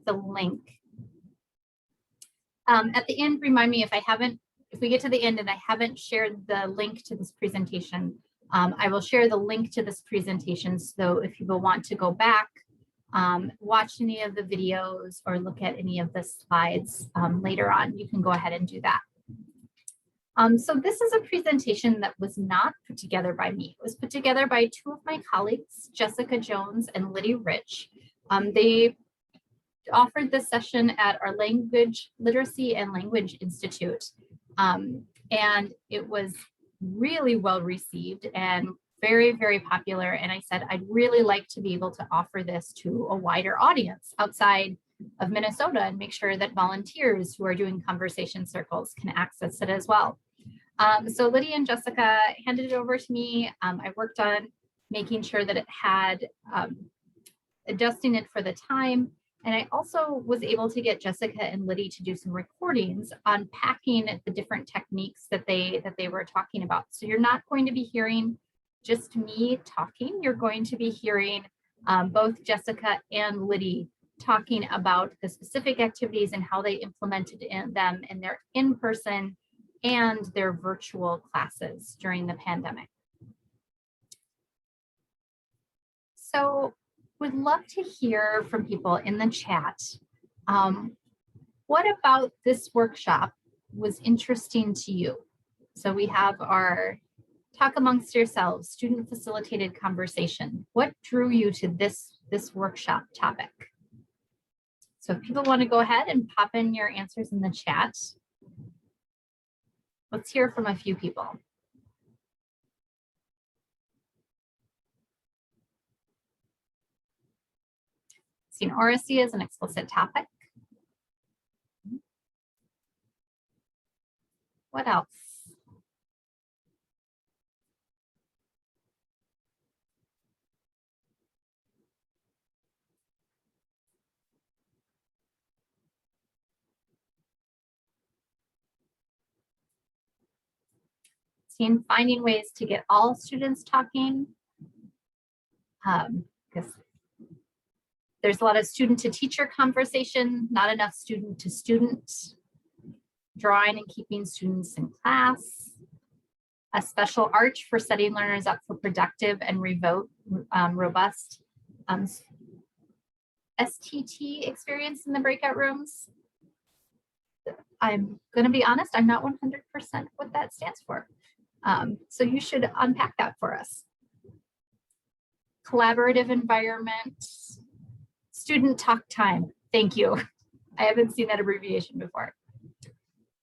the link. At the end, remind me if we get to the end and I haven't shared the link to this presentation, I will share the link to this presentation. So if people want to go back, watch any of the videos or look at any of the slides later on, you can go ahead and do that. So this is a presentation that was not put together by me. It was put together by two of my colleagues, Jessica Jones and Liddy Rich. They offered this session at our Language Literacy and Language Institute. And it was really well received and very, very popular. And I said, I'd really like to be able to offer this to a wider audience outside of Minnesota and make sure that volunteers who are doing conversation circles can access it as well. So Lydia and Jessica handed it over to me. I worked on making sure that it had, adjusting it for the time. And I also was able to get Jessica and Liddy to do some recordings unpacking the different techniques that they were talking about. So you're not going to be hearing just me talking. You're going to be hearing both Jessica and Liddy talking about the specific activities and how they implemented them in their in-person and their virtual classes during the pandemic. So would love to hear from people in the chat. What about this workshop was interesting to you? So we have our talk amongst yourselves, student facilitated conversation. What drew you to this workshop topic? So if people want to go ahead and pop in your answers in the chat. Let's hear from a few people. Seeing oracy as an explicit topic. What else? Seeing finding ways to get all students talking. Because there's a lot of student to teacher conversation, not enough student to student. Drawing and keeping students in class. A special arch for setting learners up for productive and robust STT experience in the breakout rooms. I'm going to be honest, I'm not 100% what that stands for. So you should unpack that for us. Collaborative environment, student talk time. Thank you. I haven't seen that abbreviation before.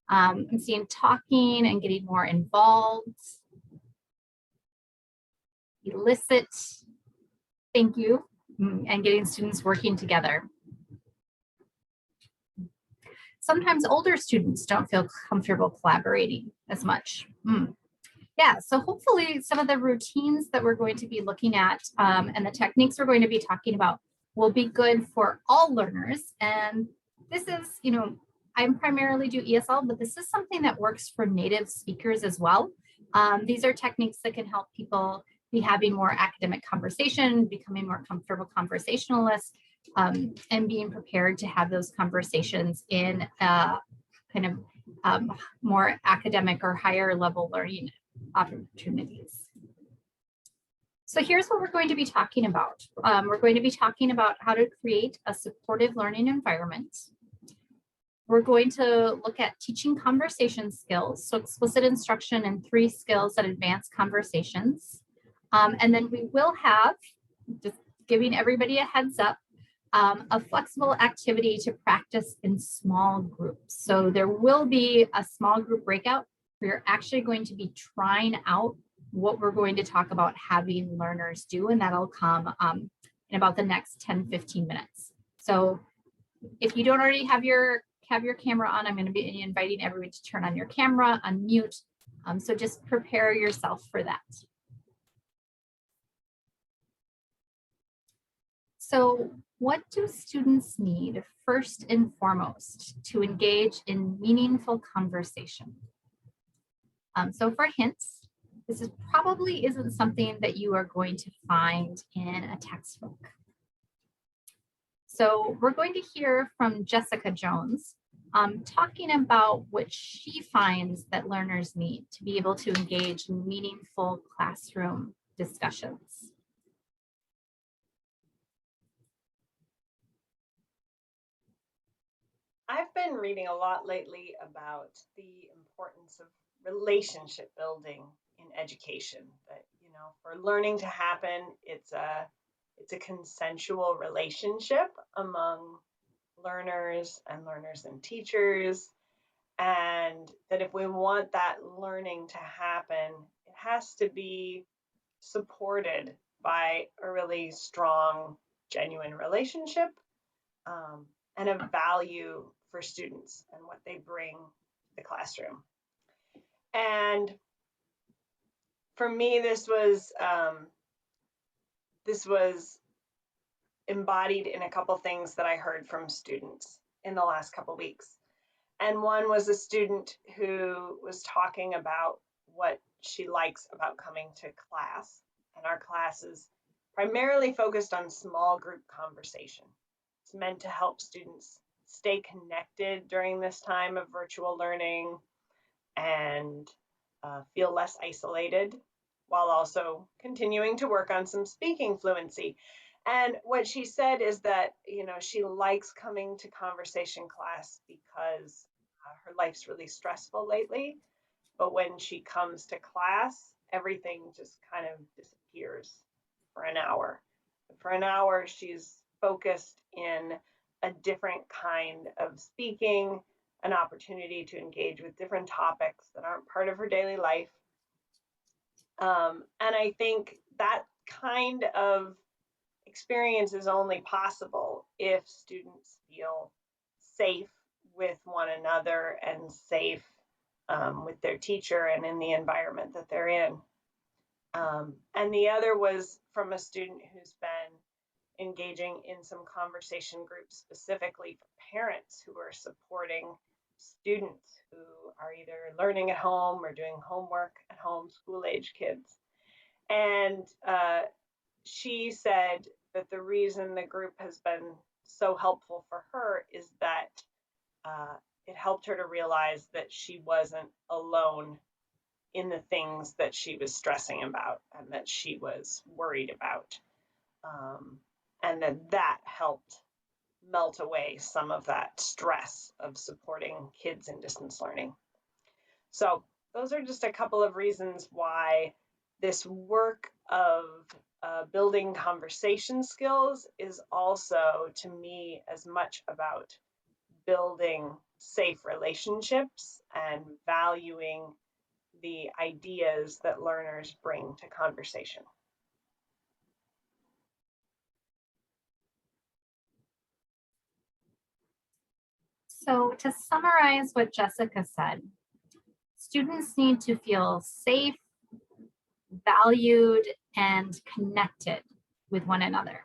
I'm seeing talking and getting more involved. Elicit, thank you, and getting students working together. Sometimes older students don't feel comfortable collaborating as much. Yeah, so hopefully some of the routines that we're going to be looking at and the techniques we're going to be talking about will be good for all learners. And this is, I primarily do ESL, but this is something that works for native speakers as well. These are techniques that can help people be having more academic conversation, becoming more comfortable conversationalists, and being prepared to have those conversations in kind of more academic or higher level learning opportunities. So here's what we're going to be talking about. We're going to be talking about how to create a supportive learning environment. We're going to look at teaching conversation skills, so explicit instruction and 3 skills that advance conversations. And then we will have, just giving everybody a heads up, a flexible activity to practice in small groups. So there will be a small group breakout where you're actually going to be trying out what we're going to talk about having learners do, and that'll come in about the next 10-15 minutes. So if you don't already have your camera on, I'm going to be inviting everyone to turn on your camera, unmute. So just prepare yourself for that. So what do students need first and foremost to engage in meaningful conversation? So for hints, this probably isn't something that you are going to find in a textbook. So we're going to hear from Jessica Jones, talking about what she finds that learners need to be able to engage in meaningful classroom discussions. I've been reading a lot lately about the importance of relationship building in education. That, you know, for learning to happen, it's a consensual relationship among learners and teachers, and that if we want that learning to happen, it has to be supported by a really strong, genuine relationship, um, and a value for students and what they bring to the classroom. And for me, this was embodied in a couple things that I heard from students in the last couple weeks. And one was a student who was talking about what she likes about coming to class. And our class is primarily focused on small group conversation. It's meant to help students stay connected during this time of virtual learning and feel less isolated while also continuing to work on some speaking fluency. And what she said is that, you know, she likes coming to conversation class because her life's really stressful lately. But when she comes to class, everything just kind of disappears for an hour. For an hour, she's focused in a different kind of speaking, an opportunity to engage with different topics that aren't part of her daily life. And I think that kind of experience is only possible if students feel safe with one another and safe with their teacher and in the environment that they're in. And the other was from a student who's been engaging in some conversation groups specifically for parents who are supporting students who are either learning at home or doing homework at home, school age kids. And she said that the reason the group has been so helpful for her is that uh, it helped her to realize that she wasn't alone in the things that she was stressing about and that she was worried about. Um, and that helped melt away some of that stress of supporting kids in distance learning. So those are just a couple of reasons why this work of building conversation skills is also, to me, as much about building safe relationships and valuing the ideas that learners bring to conversation. So to summarize what Jessica said, students need to feel safe, valued, and connected with one another.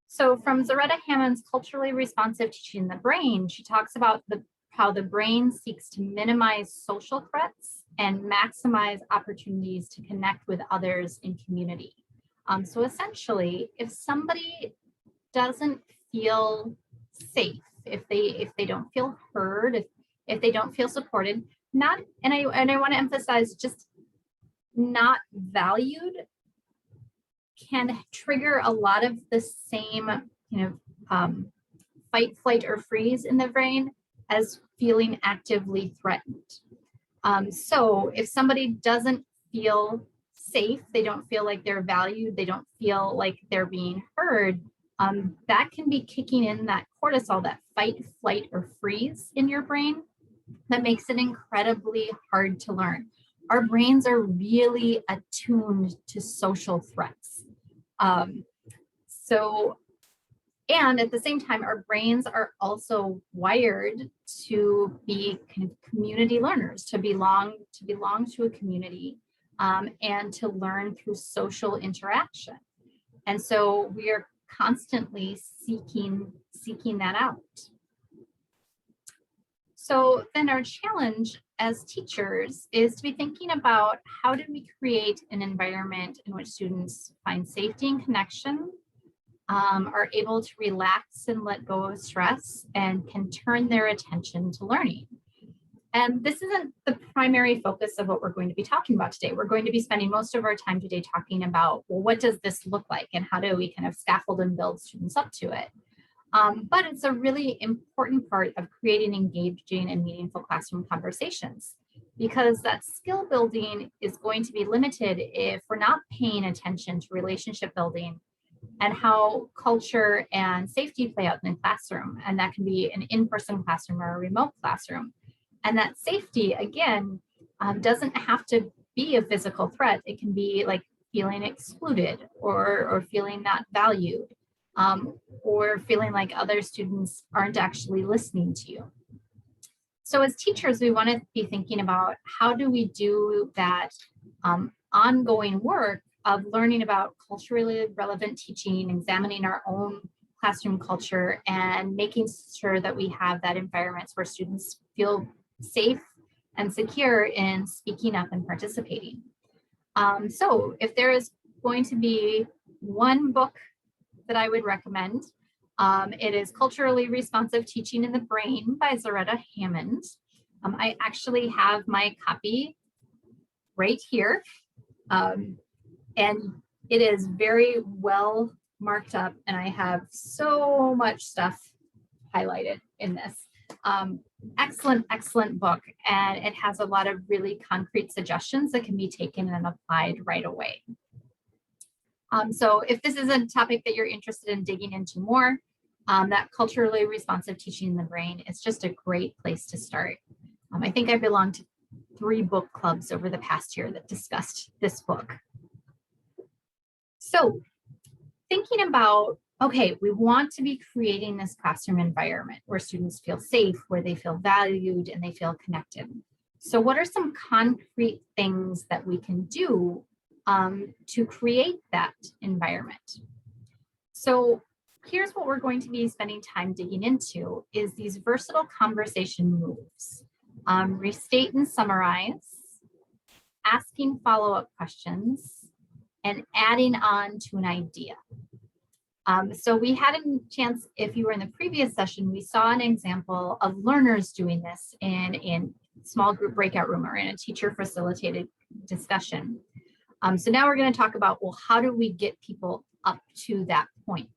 So from Zaretta Hammond's Culturally Responsive Teaching the Brain, she talks about how the brain seeks to minimize social threats and maximize opportunities to connect with others in community. So essentially, if somebody doesn't feel safe, if they don't feel heard, if they don't feel supported, not and I want to emphasize just not valued can trigger a lot of the same fight, flight, or freeze in the brain as feeling actively threatened. So if somebody doesn't feel safe, they don't feel like they're valued, they don't feel like they're being heard, that can be kicking in that cortisol, that fight, flight, or freeze in your brain that makes it incredibly hard to learn. Our brains are really attuned to social threats. And at the same time, our brains are also wired to be kind of community learners, to belong to a community, and to learn through social interaction. And so we are constantly seeking that out. So then our challenge as teachers is to be thinking about how do we create an environment in which students find safety and connection, are able to relax and let go of stress and can turn their attention to learning. And this isn't the primary focus of what we're going to be talking about today. We're going to be spending most of our time today talking about, well, what does this look like and how do we kind of scaffold and build students up to it? But it's a really important part of creating engaging and meaningful classroom conversations, because that skill building is going to be limited if we're not paying attention to relationship building and how culture and safety play out in the classroom. And that can be an in-person classroom or a remote classroom. And that safety, again, doesn't have to be a physical threat. It can be like feeling excluded or feeling not valued, or feeling like other students aren't actually listening to you. So as teachers, we want to be thinking about how do we do that ongoing work of learning about culturally relevant teaching, examining our own classroom culture, and making sure that we have that environments where students feel safe and secure in speaking up and participating. So if there is going to be one book that I would recommend, it is Culturally Responsive Teaching in the Brain by Zaretta Hammond. I actually have my copy right here, and it is very well marked up, and I have so much stuff highlighted in this. Excellent book, and it has a lot of really concrete suggestions that can be taken and applied right away. So if this is a topic that you're interested in digging into more, that Culturally Responsive Teaching in the Brain is just a great place to start. I think I belonged to 3 book clubs over the past year that discussed this book. So thinking about, okay, we want to be creating this classroom environment where students feel safe, where they feel valued, and they feel connected. So what are some concrete things that we can do to create that environment? So here's what we're going to be spending time digging into is these versatile conversation moves. Restate and summarize, asking follow-up questions, and adding on to an idea. So we had a chance, if you were in the previous session, we saw an example of learners doing this in small group breakout room or in a teacher facilitated discussion. So now we're going to talk about, well, how do we get people up to that point?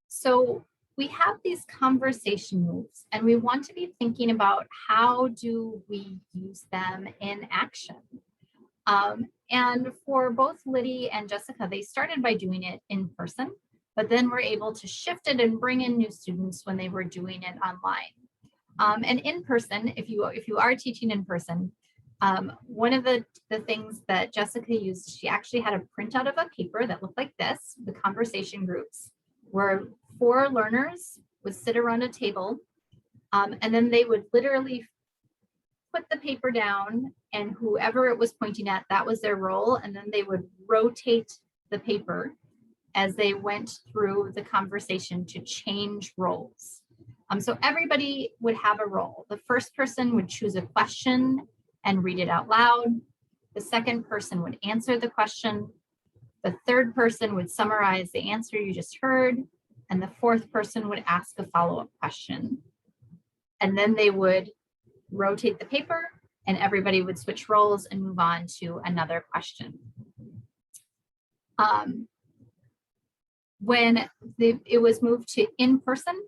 So we have these conversation moves, and we want to be thinking about how do we use them in action. And for both Liddy and Jessica, they started by doing it in person, but then were able to shift it and bring in new students when they were doing it online. And in person, if you are teaching in person, one of the things that Jessica used, she actually had a printout of a paper that looked like this, the conversation groups, where 4 learners would sit around a table, and then they would literally put the paper down, and whoever it was pointing at, that was their role, and then they would rotate the paper as they went through the conversation to change roles. So everybody would have a role. The first person would choose a question and read it out loud. The second person would answer the question. The third person would summarize the answer you just heard. And the fourth person would ask a follow-up question. And then they would rotate the paper and everybody would switch roles and move on to another question. When it was moved to in-person,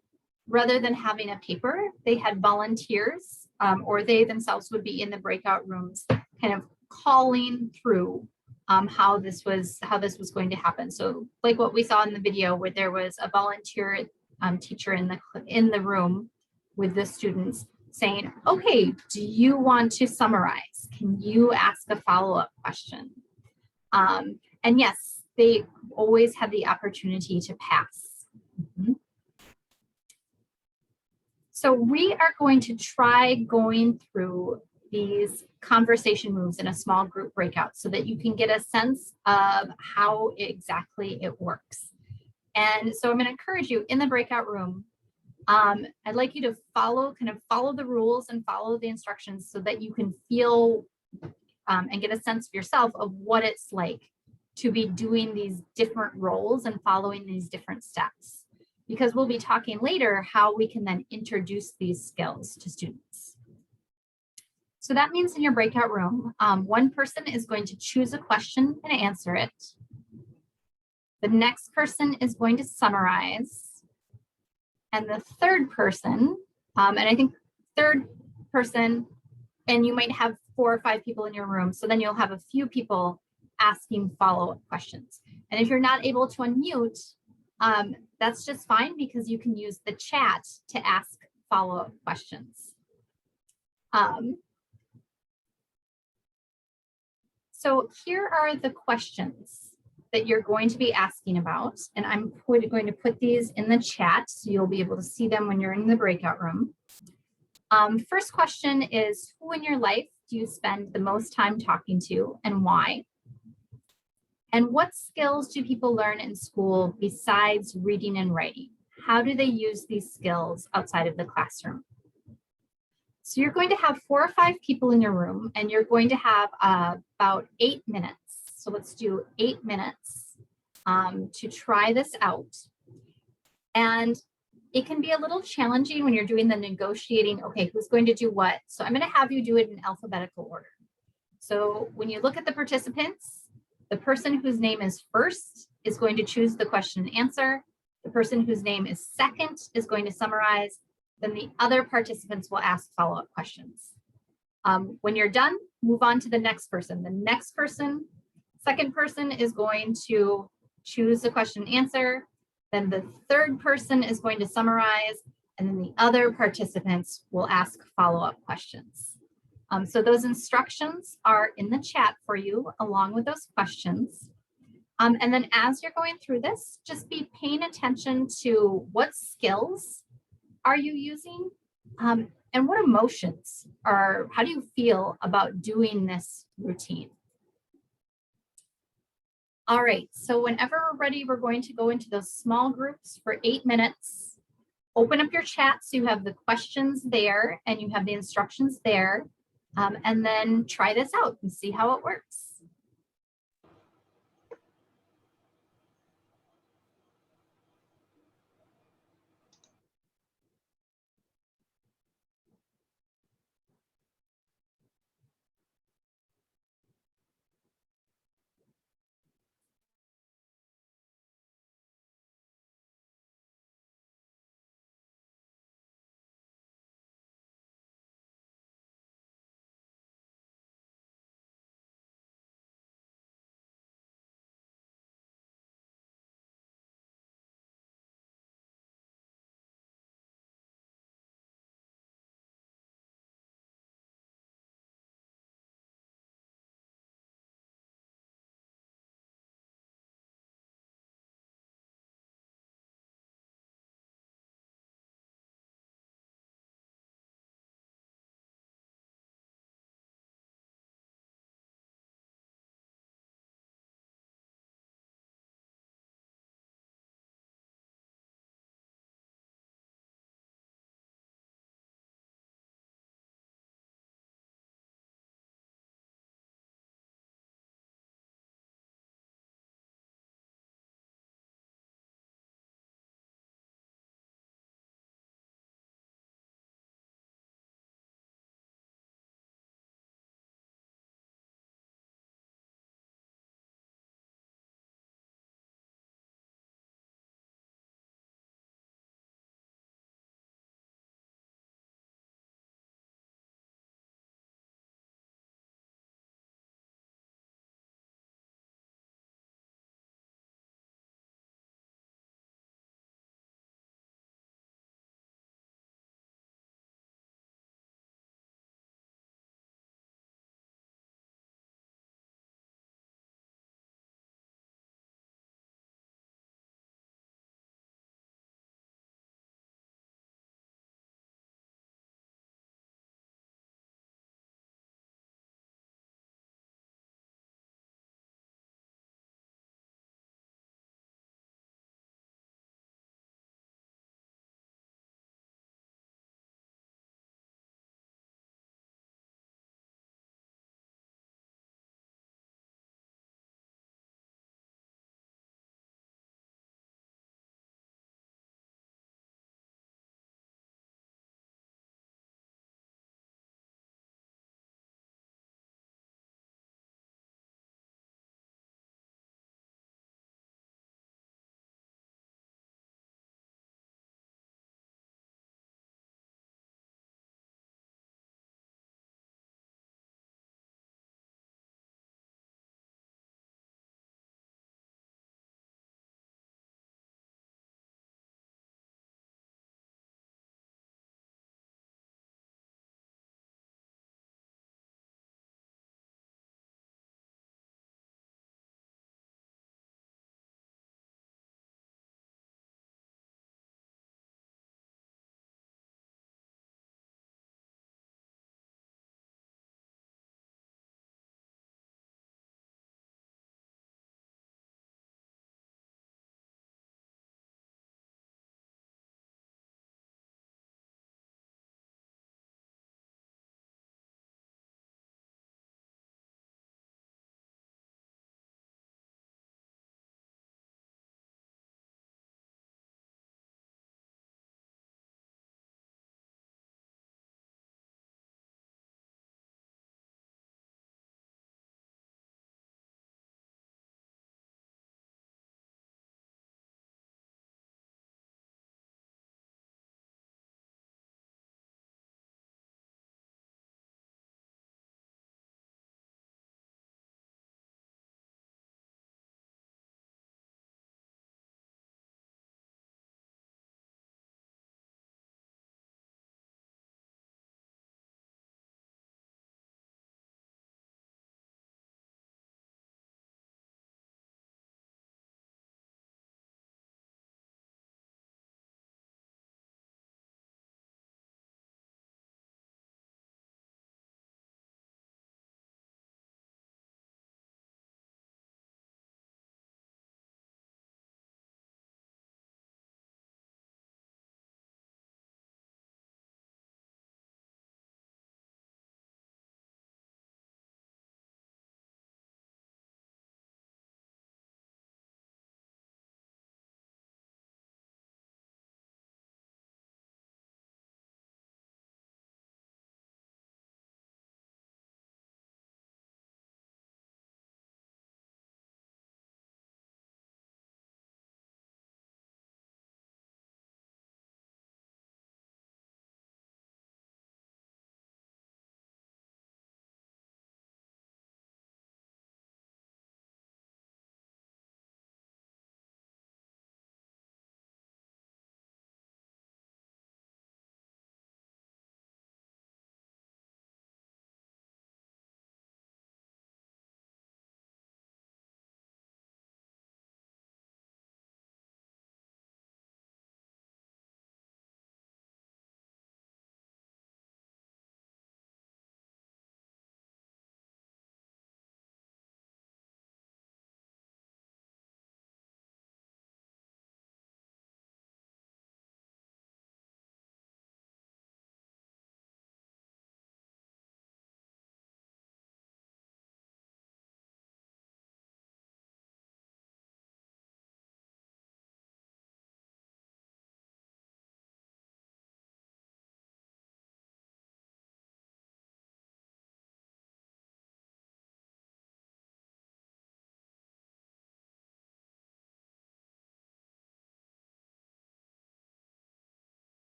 rather than having a paper, they had volunteers, or they themselves would be in the breakout rooms kind of calling through how this was going to happen. So like what we saw in the video where there was a volunteer teacher in the room with the students saying, okay, do you want to summarize? Can you ask a follow-up question? And yes, they always had the opportunity to pass. So we are going to try going through these conversation moves in a small group breakout so that you can get a sense of how exactly it works. And so I'm going to encourage you in the breakout room, I'd like you to follow the rules and follow the instructions so that you can feel and get a sense of yourself of what it's like to be doing these different roles and following these different steps, because we'll be talking later how we can then introduce these skills to students. So that means in your breakout room, one person is going to choose a question and answer it. The next person is going to summarize. And the third person, and I think third person, and you might have 4 or 5 people in your room, so then you'll have a few people asking follow-up questions. And if you're not able to unmute, that's just fine, because you can use the chat to ask follow-up questions. So here are the questions that you're going to be asking about, and I'm going to put these in the chat so you'll be able to see them when you're in the breakout room. First question is, who in your life do you spend the most time talking to and why? And what skills do people learn in school besides reading and writing? How do they use these skills outside of the classroom? So you're going to have 4 or 5 people in your room, and you're going to have about 8 minutes. So let's do 8 minutes to try this out. And it can be a little challenging when you're doing the negotiating, okay, who's going to do what? So I'm going to have you do it in alphabetical order. So when you look at the participants, the person whose name is first is going to choose the question and answer. The person whose name is second is going to summarize. Then the other participants will ask follow-up questions. When you're done, move on to the next person. The next person, second person, is going to choose the question and answer. Then the third person is going to summarize, and then the other participants will ask follow-up questions. So those instructions are in the chat for you along with those questions. And then as you're going through this, just be paying attention to what skills are you using, and what emotions how do you feel about doing this routine? All right, so whenever we're ready, we're going to go into those small groups for 8 minutes. Open up your chat so you have the questions there and you have the instructions there, and then try this out and see how it works.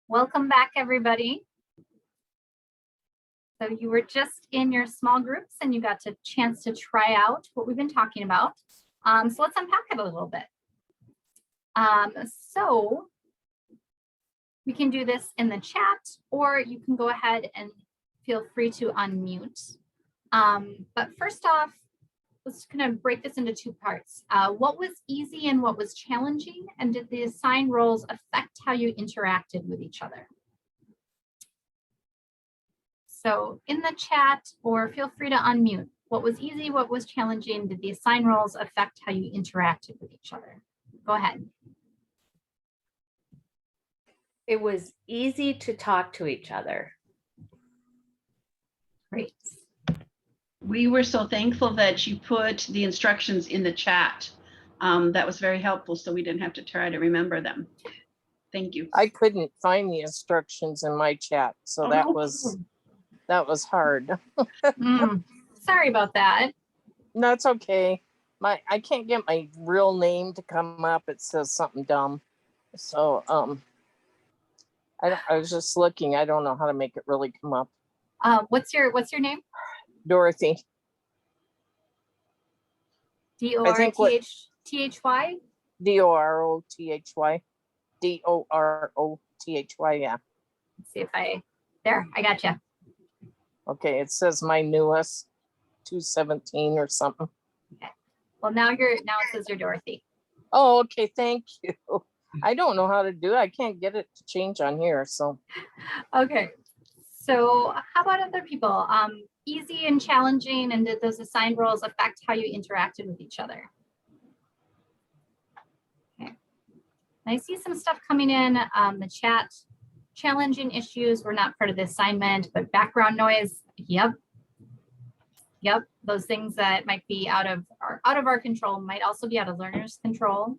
Welcome back, everybody. So you were just in your small groups and you got a chance to try out what we've been talking about. So let's unpack it a little bit. So we can do this in the chat, or you can go ahead and feel free to unmute. But first off, let's kind of break this into two parts. What was easy and what was challenging? And did the assigned roles affect how you interacted with each other? So in the chat, or feel free to unmute. What was easy, what was challenging? Did the assigned roles affect how you interacted with each other? Go ahead. It was easy to talk to each other. Great. We were so thankful that you put the instructions in the chat. That was very helpful, so we didn't have to try to remember them. Thank you. I couldn't find the instructions in my chat, so that was hard. Sorry about that. No, it's okay. I can't get my real name to come up. It says something dumb. So I was just looking. I don't know how to make it really come up. What's your name? Dorothy. Dorothy. Dorothy. Dorothy. Yeah. Let's see if I I got you. Okay, it says my newest 217 or something. Okay. Well, now it says you're Dorothy. Oh, okay. Thank you. I don't know how to do it. I can't get it to change on here. So Okay. So how about other people? Easy and challenging, and did those assigned roles affect how you interacted with each other? Okay. I see some stuff coming in the chat. Challenging issues were not part of the assignment, but background noise, yep. Those things that might be out of our control might also be out of learners' control.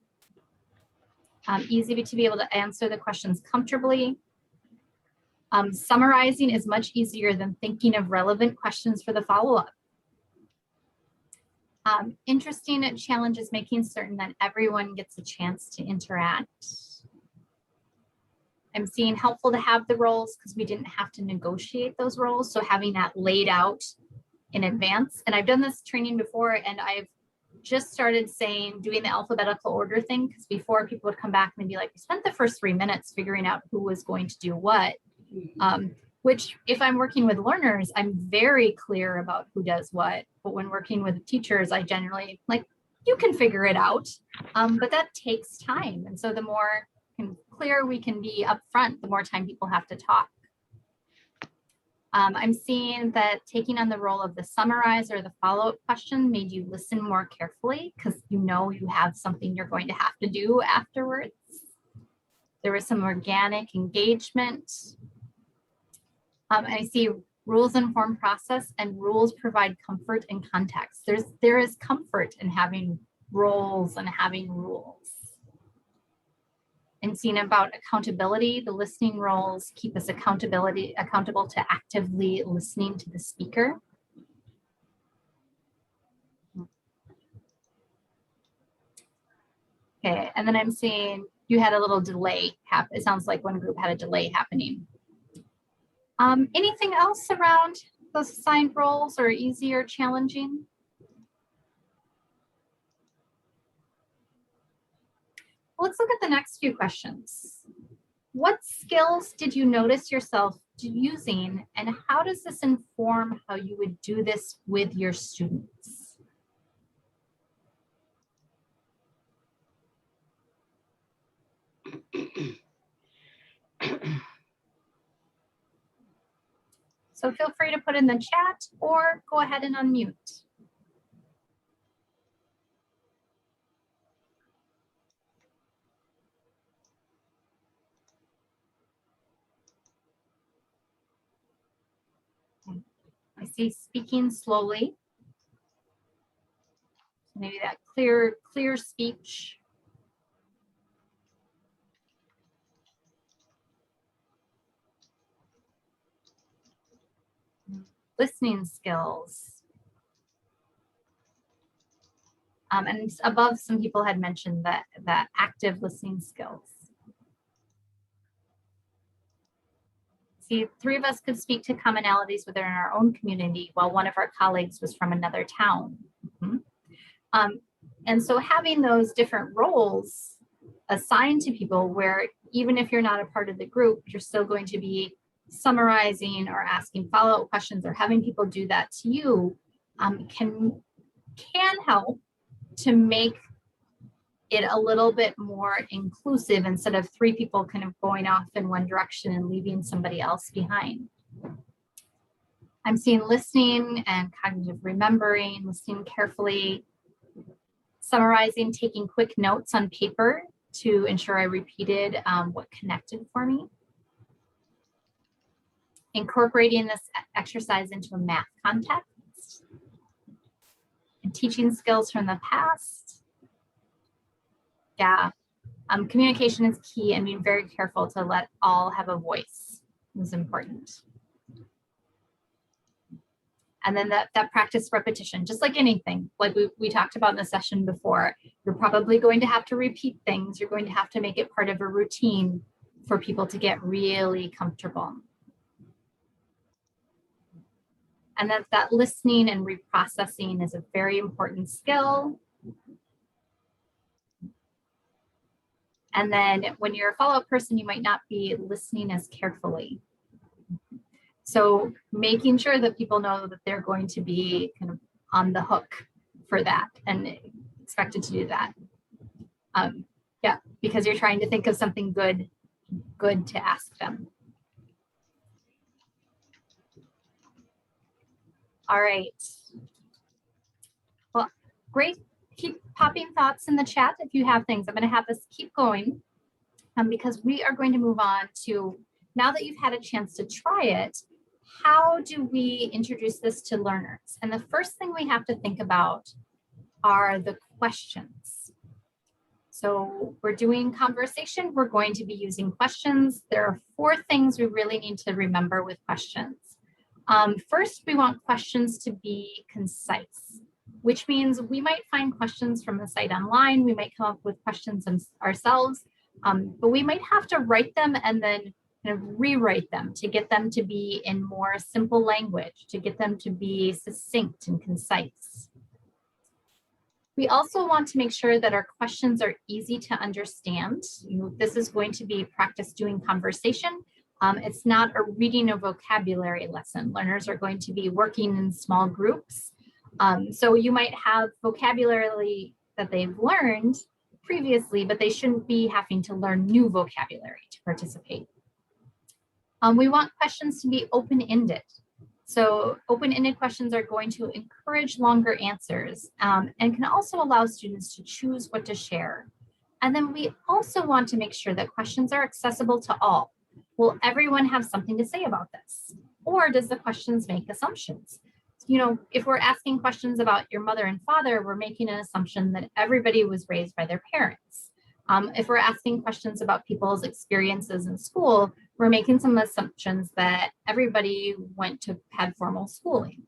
Easy to be able to answer the questions comfortably. Summarizing is much easier than thinking of relevant questions for the follow-up. Interesting challenge is making certain that everyone gets a chance to interact. I'm seeing helpful to have the roles because we didn't have to negotiate those roles. So having that laid out in advance. And I've done this training before, and I've just started doing the alphabetical order thing, because before people would come back and be like, we spent the first 3 minutes figuring out who was going to do what. Which if I'm working with learners, I'm very clear about who does what. But when working with teachers, I generally you can figure it out. But that takes time. And so the more clear we can be upfront, the more time people have to talk. I'm seeing that taking on the role of the summarizer or the follow-up question made you listen more carefully, because you have something you're going to have to do afterwards. There was some organic engagement. I see rules inform process, and rules provide comfort and context. There is comfort in having roles and having rules. And seeing about accountability, the listening roles keep us accountable to actively listening to the speaker. Okay, and then I'm seeing you had a little delay. It sounds like one group had a delay happening. Anything else around those assigned roles, or easy or challenging? Let's look at the next few questions. What skills did you notice yourself using, and how does this inform how you would do this with your students? So feel free to put in the chat or go ahead and unmute. I see speaking slowly. Maybe that clear speech. Listening skills. And above, some people had mentioned that active listening skills. See, 3 of us could speak to commonalities within our own community while one of our colleagues was from another town. Mhm. And so having those different roles assigned to people where even if you're not a part of the group, you're still going to be summarizing or asking follow-up questions or having people do that to you can help to make it a little bit more inclusive instead of 3 people kind of going off in one direction and leaving somebody else behind. I'm seeing listening and cognitive remembering, listening carefully, summarizing, taking quick notes on paper to ensure I repeated what connected for me. Incorporating this exercise into a math context. And teaching skills from the past. Yeah, communication is key and being very careful to let all have a voice is important. And then that practice repetition, just like anything, like we talked about in the session before, you're probably going to have to repeat things. You're going to have to make it part of a routine for people to get really comfortable. And that listening and reprocessing is a very important skill. And then when you're a follow-up person, you might not be listening as carefully. So making sure that people know that they're going to be kind of on the hook for that and expected to do that. Yeah, because you're trying to think of something good to ask them. All right. Well, great. Keep popping thoughts in the chat if you have things. I'm going to have this keep going because we are going to move on to, now that you've had a chance to try it, how do we introduce this to learners? And the first thing we have to think about are the questions. So we're doing conversation. We're going to be using questions. There are 4 things we really need to remember with questions. First, we want questions to be concise, which means we might find questions from the site online. We might come up with questions ourselves, but we might have to write them and then kind of rewrite them to get them to be in more simple language, to get them to be succinct and concise. We also want to make sure that our questions are easy to understand. This is going to be practice doing conversation. It's not a reading or vocabulary lesson. Learners are going to be working in small groups. So you might have vocabulary that they've learned previously, but they shouldn't be having to learn new vocabulary to participate. We want questions to be open-ended. So open-ended questions are going to encourage longer answers and can also allow students to choose what to share. And then we also want to make sure that questions are accessible to all. Will everyone have something to say about this? Or does the questions make assumptions? You know, if we're asking questions about your mother and father, we're making an assumption that everybody was raised by their parents. If we're asking questions about people's experiences in school, we're making some assumptions that everybody had formal schooling.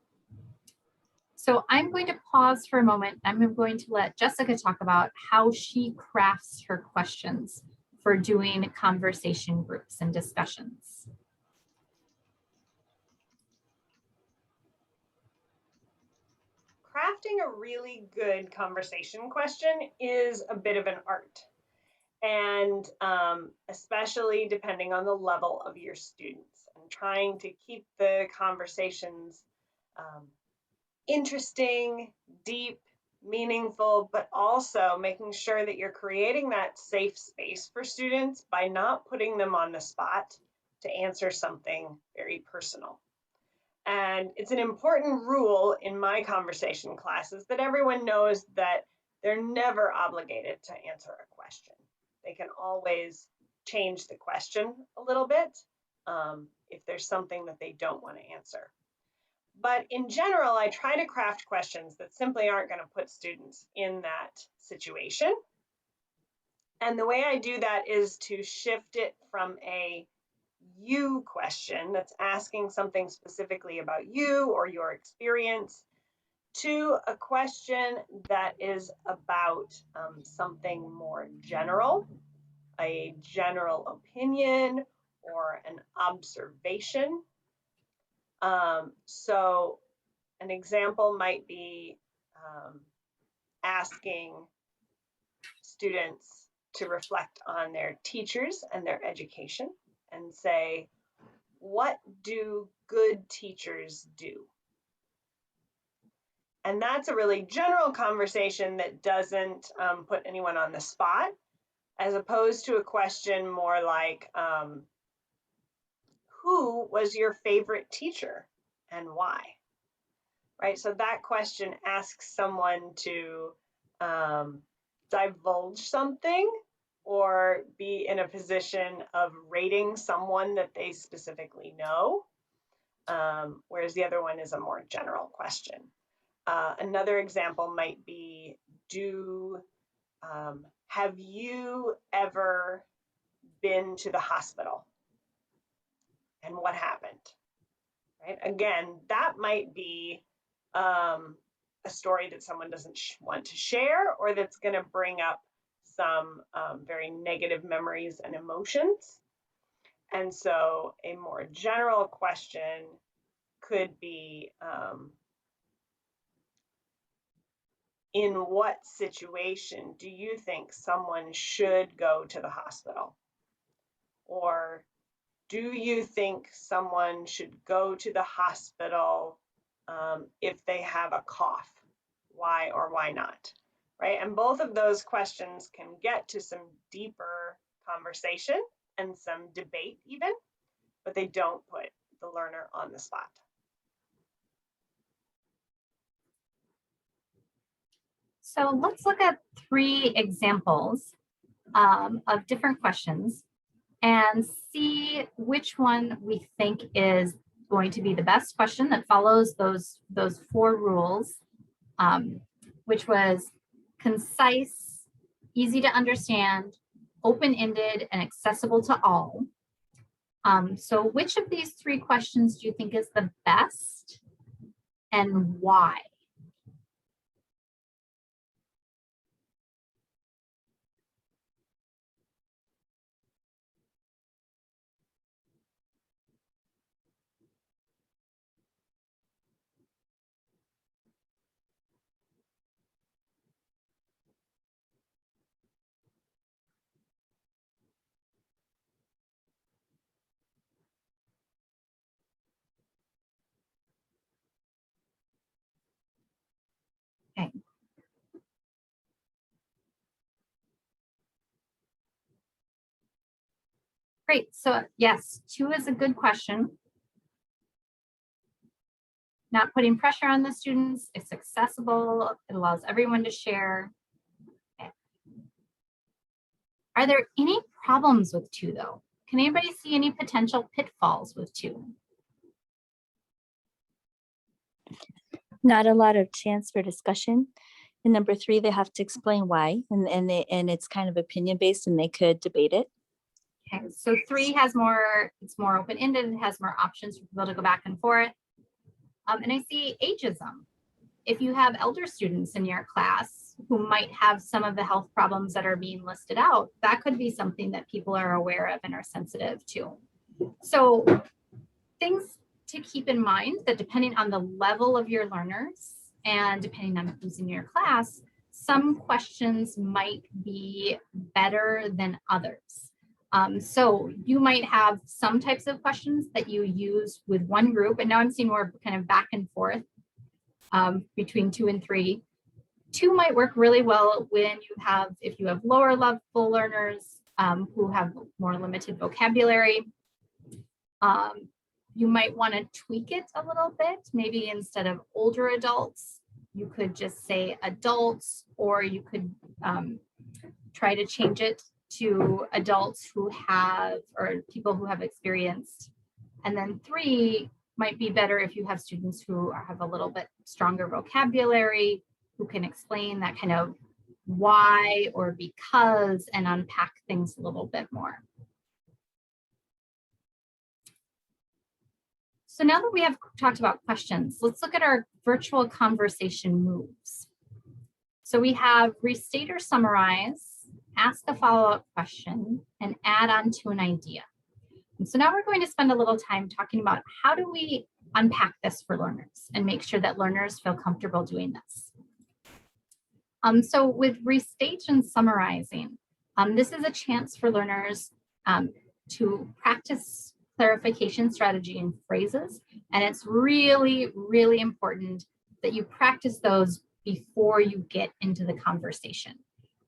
So I'm going to pause for a moment. I'm going to let Jessica talk about how she crafts her questions for doing conversation groups and discussions. Crafting a really good conversation question is a bit of an art. And especially depending on the level of your students, and trying to keep the conversations interesting, deep, meaningful, but also making sure that you're creating that safe space for students by not putting them on the spot to answer something very personal. And it's an important rule in my conversation classes that everyone knows that they're never obligated to answer a question. They can always change the question a little bit if there's something that they don't want to answer. But in general, I try to craft questions that simply aren't going to put students in that situation. And the way I do that is to shift it from a you question that's asking something specifically about you or your experience to a question that is about something more general, a general opinion or an observation. So an example might be asking students to reflect on their teachers and their education and say, what do good teachers do? And that's a really general conversation that doesn't put anyone on the spot, as opposed to a question more like, who was your favorite teacher and why? Right, so that question asks someone to divulge something or be in a position of rating someone that they specifically know, whereas the other one is a more general question. Another example might be, have you ever been to the hospital? And what happened? Right? Again, that might be a story that someone doesn't want to share, or that's going to bring up some very negative memories and emotions. And so a more general question could be, in what situation do you think someone should go to the hospital? Or do you think someone should go to the hospital if they have a cough? Why or why not? Right? And both of those questions can get to some deeper conversation and some debate even, but they don't put the learner on the spot. So let's look at 3 examples of different questions and see which one we think is going to be the best question that follows those 4 rules, which was concise, easy to understand, open-ended, and accessible to all. So which of these 3 questions do you think is the best and why? Okay. Great. So yes, 2 is a good question. Not putting pressure on the students. It's accessible. It allows everyone to share. Okay. Are there any problems with 2 though? Can anybody see any potential pitfalls with 2? Not a lot of chance for discussion. And number 3, they have to explain why, and it's kind of opinion based, and they could debate it. Okay, so 3 has more, it's more open-ended, it has more options for people to go back and forth. And I see ageism. If you have elder students in your class who might have some of the health problems that are being listed out, that could be something that people are aware of and are sensitive to. So things to keep in mind that depending on the level of your learners and depending on who's in your class, some questions might be better than others. So you might have some types of questions that you use with one group, and now I'm seeing more kind of back and forth between 2 and 3. 2 might work really well when you have, if you have lower level learners who have more limited vocabulary. You might want to tweak it a little bit. Maybe instead of older adults, you could just say adults, or you could try to change it to adults who have, or people who have experienced. And then 3 might be better if you have students who have a little bit stronger vocabulary, who can explain that kind of why or because and unpack things a little bit more. So now that we have talked about questions, let's look at our virtual conversation moves. So we have restate or summarize, ask a follow-up question, and add on to an idea. And so now we're going to spend a little time talking about how do we unpack this for learners and make sure that learners feel comfortable doing this. So with restate and summarizing, this is a chance for learners to practice clarification strategy and phrases. And it's really, really important that you practice those before you get into the conversation.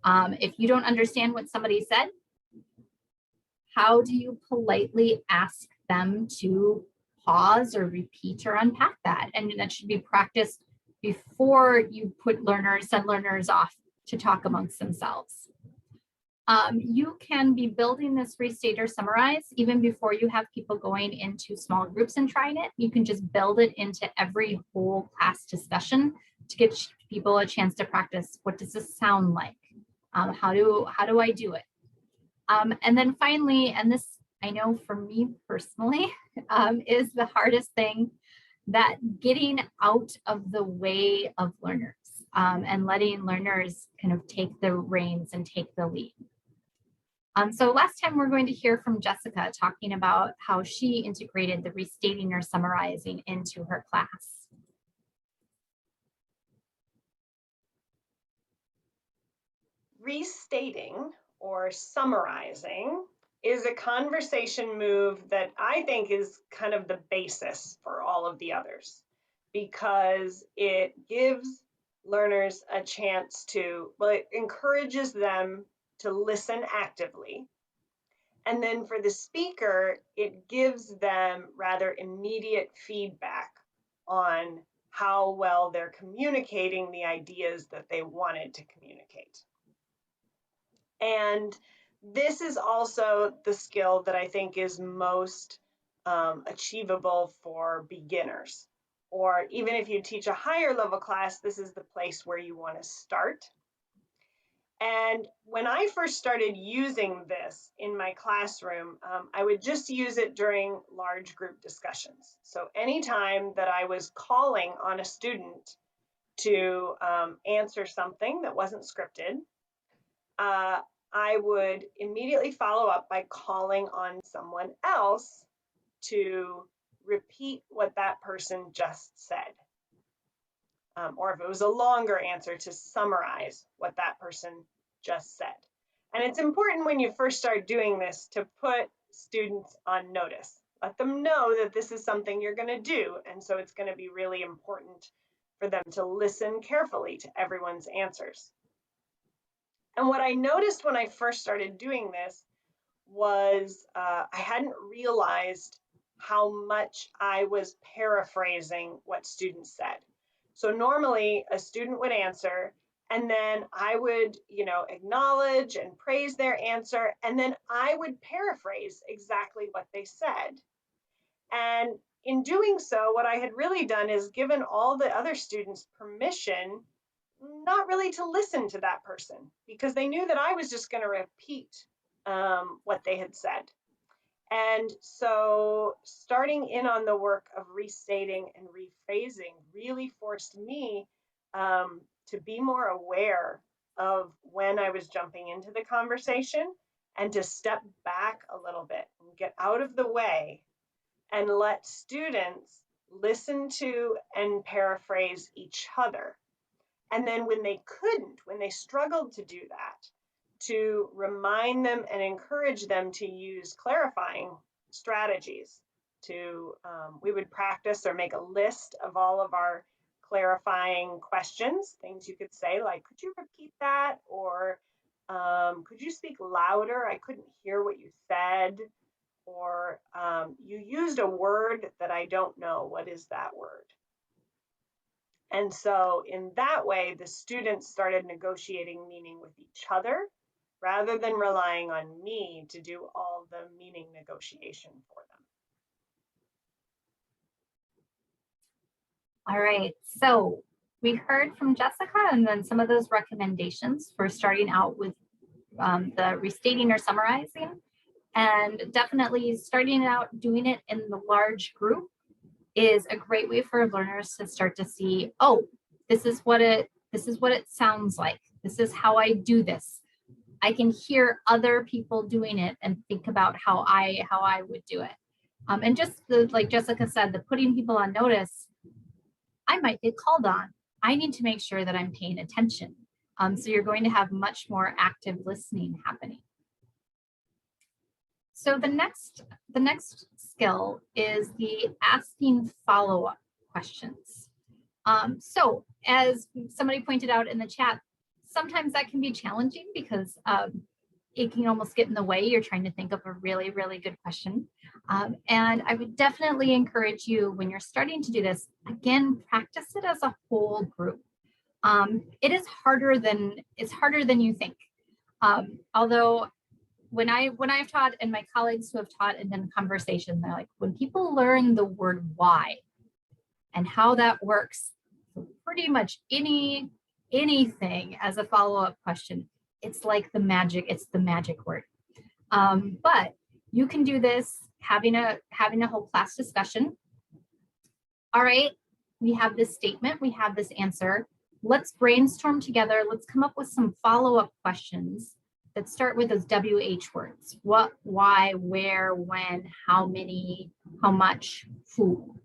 If you don't understand what somebody said, how do you politely ask them to pause or repeat or unpack that? And that should be practiced before you send learners off to talk amongst themselves. You can be building this restate or summarize even before you have people going into small groups and trying it. You can just build it into every whole class discussion to get people a chance to practice. What does this sound like? How do I do it? And then finally, and this I know for me personally is the hardest thing, that getting out of the way of learners and letting learners kind of take the reins and take the lead. So last time we're going to hear from Jessica talking about how she integrated the restating or summarizing into her class. Restating or summarizing is a conversation move that I think is kind of the basis for all of the others, because it gives learners a chance to, well, it encourages them to listen actively. And then for the speaker, it gives them rather immediate feedback on how well they're communicating the ideas that they wanted to communicate. And this is also the skill that I think is most achievable for beginners. Or even if you teach a higher level class, this is the place where you want to start. And when I first started using this in my classroom, I would just use it during large group discussions. So anytime that I was calling on a student to answer something that wasn't scripted, I would immediately follow up by calling on someone else to repeat what that person just said. Or if it was a longer answer, to summarize what that person just said. And it's important when you first start doing this to put students on notice. Let them know that this is something you're going to do. And so it's going to be really important for them to listen carefully to everyone's answers. And what I noticed when I first started doing this was I hadn't realized how much I was paraphrasing what students said. So normally a student would answer, and then I would, acknowledge and praise their answer, and then I would paraphrase exactly what they said. And in doing so, what I had really done is given all the other students permission not really to listen to that person, because they knew that I was just going to repeat what they had said. And so starting in on the work of restating and rephrasing really forced me to be more aware of when I was jumping into the conversation and to step back a little bit and get out of the way and let students listen to and paraphrase each other. And then when they struggled to do that, to remind them and encourage them to use clarifying strategies. We would practice or make a list of all of our clarifying questions, things you could say like, could you repeat that? Or could you speak louder? I couldn't hear what you said. Or you used a word that I don't know. What is that word? And so in that way, the students started negotiating meaning with each other rather than relying on me to do all the meaning negotiation for them. All right, so we heard from Jessica and then some of those recommendations for starting out with the restating or summarizing, and definitely starting out doing it in the large group is a great way for learners to start to see, oh, this is what it sounds like. This is how I do this. I can hear other people doing it and think about how I would do it. And just like Jessica said, the putting people on notice, I might get called on. I need to make sure that I'm paying attention. So you're going to have much more active listening happening. So the next skill is the asking follow-up questions. So as somebody pointed out in the chat, sometimes that can be challenging because it can almost get in the way. You're trying to think of a really, really good question. And I would definitely encourage you when you're starting to do this, again, practice it as a whole group. It is harder than you think. Although when I've taught and my colleagues who have taught and done conversation, they're like, when people learn the word why and how that works, pretty much anything as a follow-up question, it's like the magic word. But you can do this having a whole class discussion. All right, we have this statement, we have this answer. Let's brainstorm together. Let's come up with some follow-up questions that start with those WH words. What, why, where, when, how many, how much, who.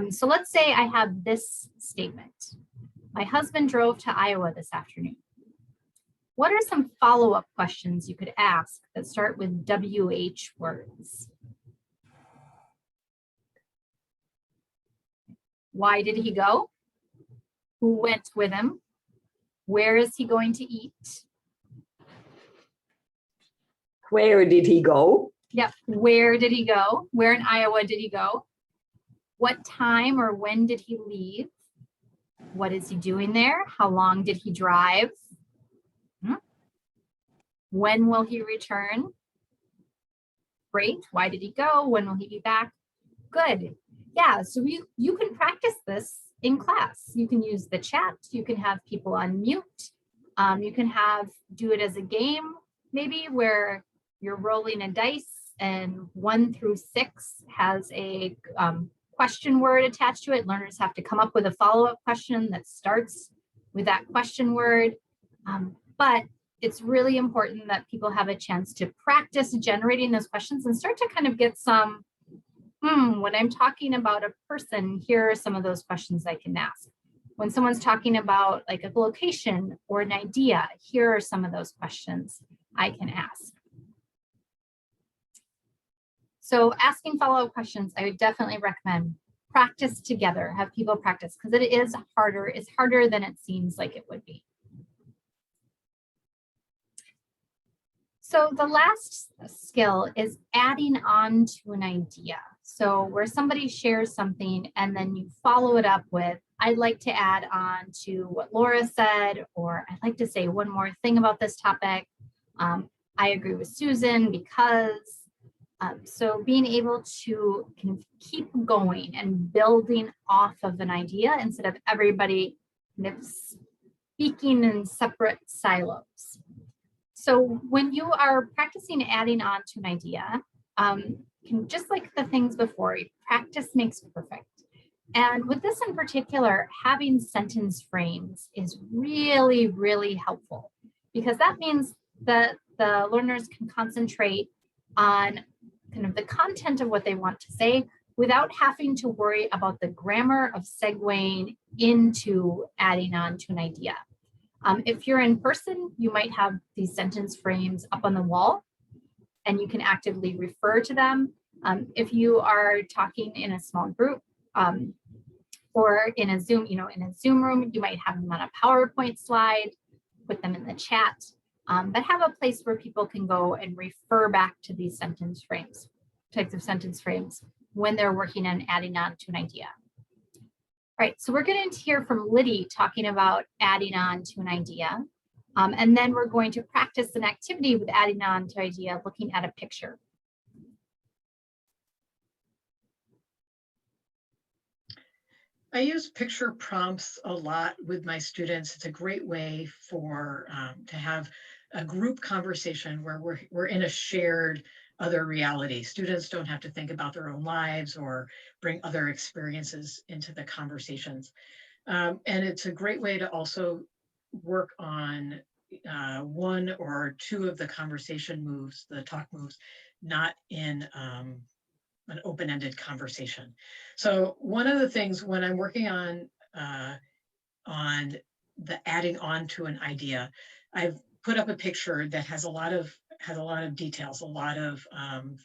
So let's say I have this statement. My husband drove to Iowa this afternoon. What are some follow-up questions you could ask that start with WH words? Why did he go? Who went with him? Where is he going to eat? Where did he go? Yep, where did he go? Where in Iowa did he go? What time or when did he leave? What is he doing there? How long did he drive? When will he return? Great. Why did he go? When will he be back? Good. Yeah, so you can practice this in class. You can use the chat. You can have people unmute. You can do it as a game, maybe where you're rolling a dice and 1 through 6 has a question word attached to it. Learners have to come up with a follow-up question that starts with that question word. But it's really important that people have a chance to practice generating those questions and start to kind of get some, when I'm talking about a person, here are some of those questions I can ask. When someone's talking about like a location or an idea, here are some of those questions I can ask. So asking follow-up questions, I would definitely recommend practice together, have people practice, because it is harder. It's harder than it seems like it would be. So the last skill is adding on to an idea. So where somebody shares something and then you follow it up with, I'd like to add on to what Laura said, or I'd like to say one more thing about this topic. I agree with Susan because, so being able to keep going and building off of an idea instead of everybody kind of speaking in separate silos. So when you are practicing adding on to an idea, just like the things before, practice makes perfect. And with this in particular, having sentence frames is really, really helpful because that means that the learners can concentrate on kind of the content of what they want to say without having to worry about the grammar of segueing into adding on to an idea. If you're in person, you might have these sentence frames up on the wall and you can actively refer to them. If you are talking in a small group or in a Zoom, in a Zoom room, you might have them on a PowerPoint slide, put them in the chat, but have a place where people can go and refer back to these sentence frames, types of sentence frames when they're working on adding on to an idea. All right, so we're going to hear from Liddy talking about adding on to an idea. And then we're going to practice an activity with adding on to idea, looking at a picture. I use picture prompts a lot with my students. It's a great way for to have a group conversation where we're in a shared other reality. Students don't have to think about their own lives or bring other experiences into the conversations. And it's a great way to also work on one or two of the conversation moves, the talk moves, not in an open-ended conversation. So one of the things when I'm working on the adding on to an idea, I've put up a picture that has a lot of details, a lot of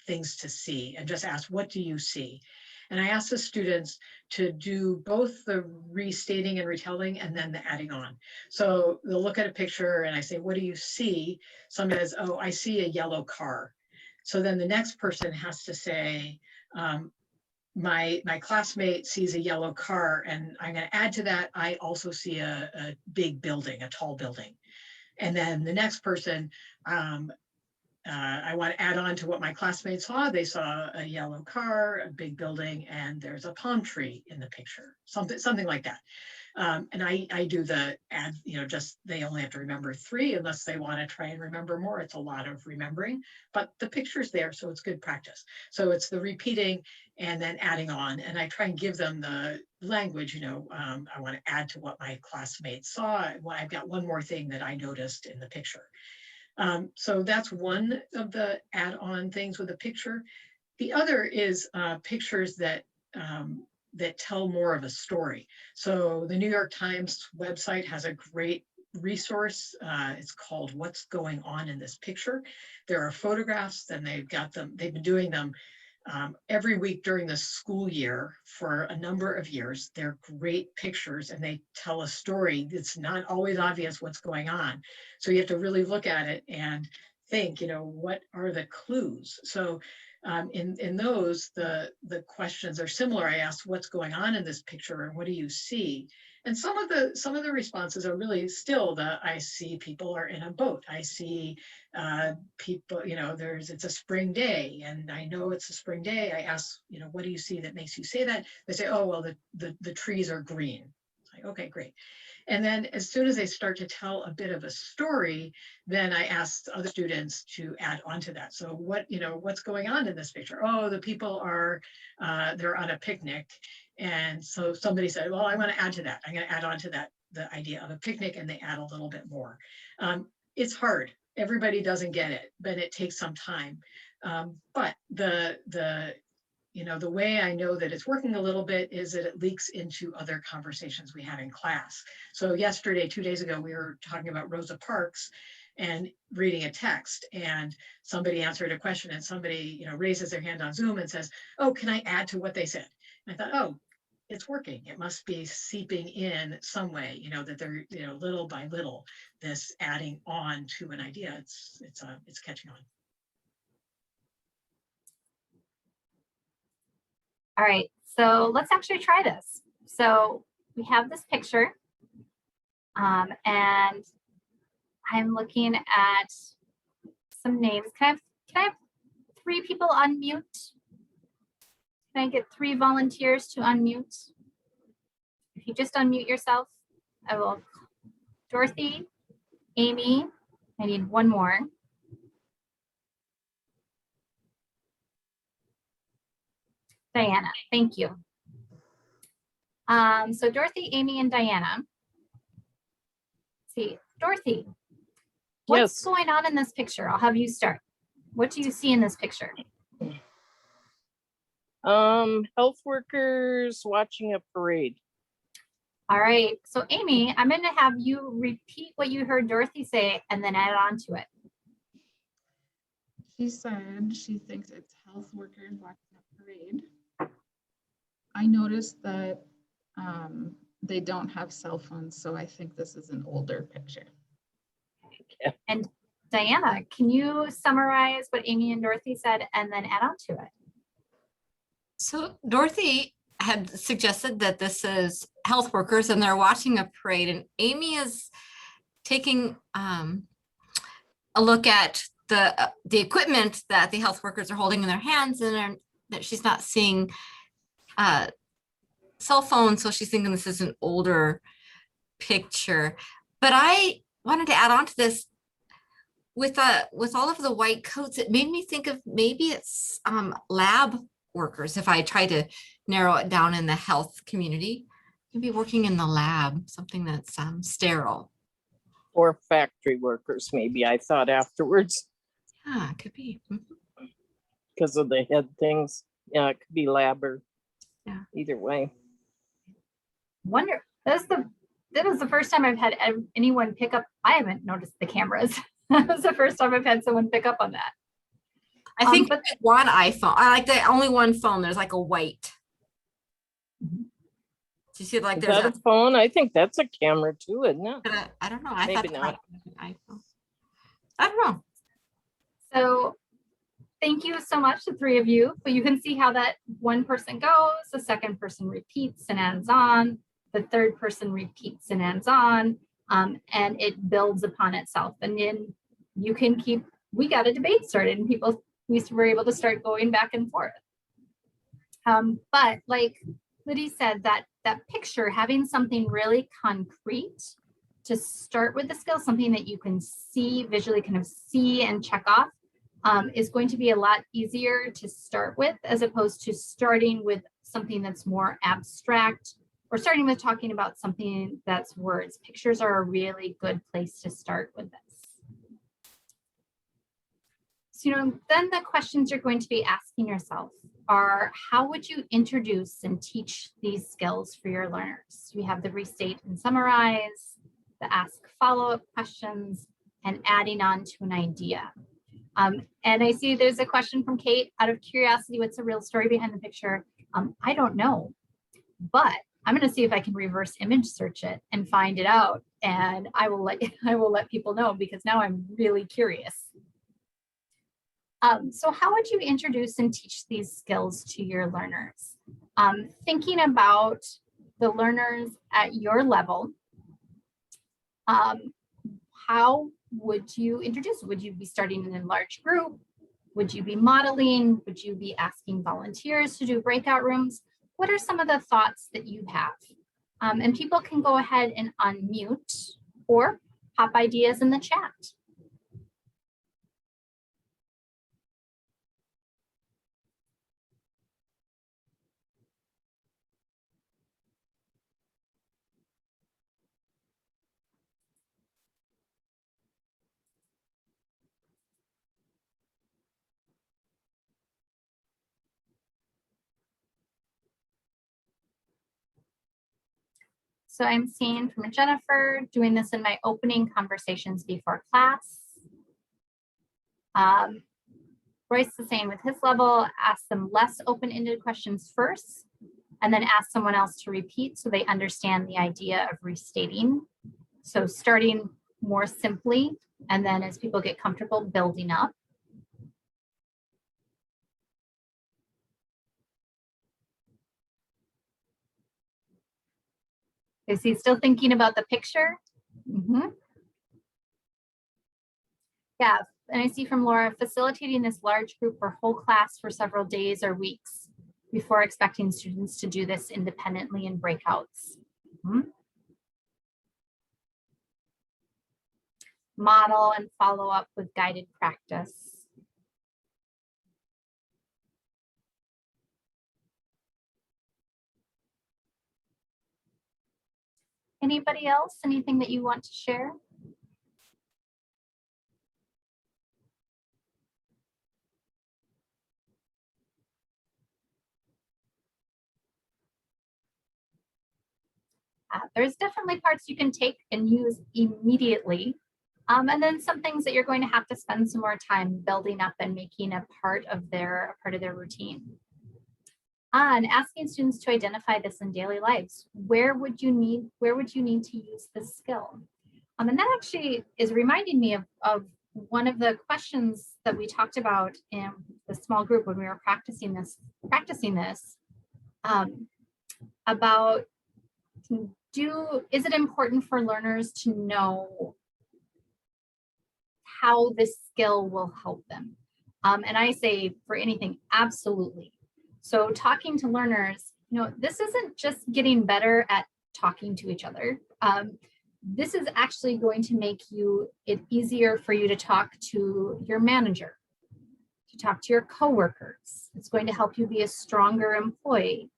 things to see, and just ask, what do you see? And I asked the students to do both the restating and retelling and then the adding on. So they'll look at a picture and I say, what do you see? Someone says, oh, I see a yellow car. So then the next person has to say, my classmate sees a yellow car, and I'm going to add to that, I also see a big building, a tall building. And then the next person, I want to add on to what my classmates saw. They saw a yellow car, a big building, and there's a palm tree in the picture, something like that. And I do the add, just they only have to remember 3 unless they want to try and remember more. It's a lot of remembering, but the picture's there, so it's good practice. So it's the repeating and then adding on. And I try and give them the language, I want to add to what my classmates saw. Well, I've got one more thing that I noticed in the picture. So that's one of the add-on things with a picture. The other is pictures that tell more of a story. So the New York Times website has a great resource. It's called What's Going On in This Picture. There are photographs, and they've been doing them every week during the school year for a number of years. They're great pictures and they tell a story. It's not always obvious what's going on. So you have to really look at it and think, what are the clues? So in those, the questions are similar. I asked, what's going on in this picture and what do you see? And some of the responses are really still I see people are in a boat. I see people, it's a spring day, and I know it's a spring day. I ask, what do you see that makes you say that? They say, oh, well, the trees are green. It's like, okay, great. And then as soon as they start to tell a bit of a story, then I ask other students to add on to that. So what's going on in this picture? Oh, the people are, they're on a picnic. And so somebody said, well, I want to add to that. I'm going to add on to that, the idea of a picnic, and they add a little bit more. It's hard. Everybody doesn't get it, but it takes some time. But the way I know that it's working a little bit is that it leaks into other conversations we have in class. So yesterday, 2 days ago, we were talking about Rosa Parks and reading a text, and somebody answered a question, and somebody, raises their hand on Zoom and says, oh, can I add to what they said? And I thought, oh, it's working. It must be seeping in some way, that they're, little by little, this adding on to an idea, it's catching on. All right, so let's actually try this. So we have this picture, and I'm looking at some names. Can I have 3 people unmute? Can I get 3 volunteers to unmute? If you just unmute yourself, I will. Dorothy, Amy, I need 1 more. Diana, thank you. So Dorothy, Amy, and Diana. Let's see, Dorothy, what's going on in this picture? I'll have you start. What do you see in this picture? Health workers watching a parade. All right, so Amy, I'm going to have you repeat what you heard Dorothy say and then add on to it. She said she thinks it's health workers watching a parade. I noticed that they don't have cell phones, so I think this is an older picture. And Diana, can you summarize what Amy and Dorothy said and then add on to it? So Dorothy had suggested that this is health workers and they're watching a parade, and Amy is taking a look at the equipment that the health workers are holding in their hands, and that she's not seeing cell phones, so she's thinking this is an older picture. But I wanted to add on to this with all of the white coats. It made me think of maybe it's lab workers. If I try to narrow it down in the health community, maybe working in the lab, something that's sterile. Or factory workers, maybe, I thought afterwards, Yeah, it could be. because of the head things. Yeah, it could be lab or Yeah. either way. Wonder, that was the first time I've had anyone pick up. I haven't noticed the cameras. That was the first time I've had someone pick up on that. I think but one iPhone. I like the only one phone. There's like a white. Do you see like Is there's that a phone? I think that's a camera too, isn't it? I don't know. I Maybe thought not. an iPhone. I don't know. So thank you so much, the three of you. But you can see how that one person goes, the second person repeats and adds on, the third person repeats and adds on, and it builds upon itself. And then you can we got a debate started and we were able to start going back and forth. But like Liddy said, that picture, having something really concrete to start with the skill, something that you can see visually, kind of see and check off, is going to be a lot easier to start with, as opposed to starting with something that's more abstract, or starting with talking about something that's words. Pictures are a really good place to start with this. So, then the questions you're going to be asking yourself are, how would you introduce and teach these skills for your learners? We have the restate and summarize, the ask follow-up questions, and adding on to an idea. And I see there's a question from Kate. Out of curiosity, what's the real story behind the picture? I don't know, but I'm going to see if I can reverse image search it and find it out. And I will let people know, because now I'm really curious. So how would you introduce and teach these skills to your learners? Thinking about the learners at your level, how would you introduce? Would you be starting in a large group? Would you be modeling? Would you be asking volunteers to do breakout rooms? What are some of the thoughts that you have? And people can go ahead and unmute or pop ideas in the chat. So I'm seeing from Jennifer, doing this in my opening conversations before class. Royce is saying with his level, ask them less open-ended questions first, and then ask someone else to repeat so they understand the idea of restating. So starting more simply, and then as people get comfortable, building up. Is he still thinking about the picture? Yeah, and I see from Laura, facilitating this large group or whole class for several days or weeks before expecting students to do this independently in breakouts. Model and follow up with guided practice. Anybody else? Anything that you want to share? There's definitely parts you can take and use immediately. And then some things that you're going to have to spend some more time building up and making a part of their routine. And asking students to identify this in daily lives. Where would you need to use this skill? And that actually is reminding me of one of the questions that we talked about in the small group when we were practicing this, about is it important for learners to know how this skill will help them? And I say for anything, absolutely. So talking to learners, this isn't just getting better at talking to each other. This is actually going to make it easier for you to talk to your manager, to talk to your coworkers. It's going to help you be a stronger employee.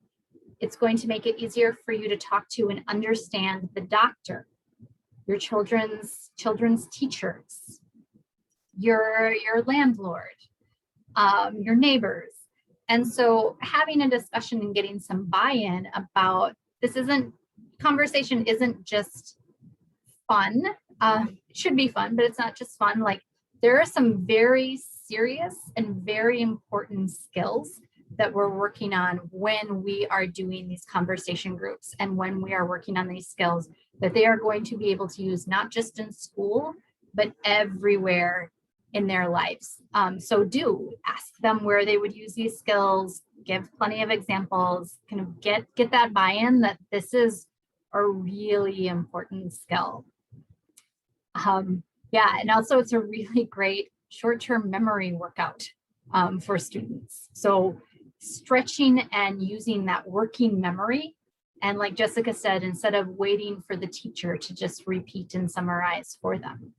It's going to make it easier for you to talk to and understand the doctor. your children's teachers, your landlord, your neighbors. And so having a discussion and getting some buy-in about conversation isn't just fun. It should be fun, but it's not just fun. Like, there are some very serious and very important skills that we're working on when we are doing these conversation groups, and when we are working on these skills that they are going to be able to use, not just in school, but everywhere in their lives. So do ask them where they would use these skills, give plenty of examples, kind of get that buy-in that this is a really important skill. Yeah, and also it's a really great short-term memory workout for students. So stretching and using that working memory. And like Jessica said, instead of waiting for the teacher to just repeat and summarize for them.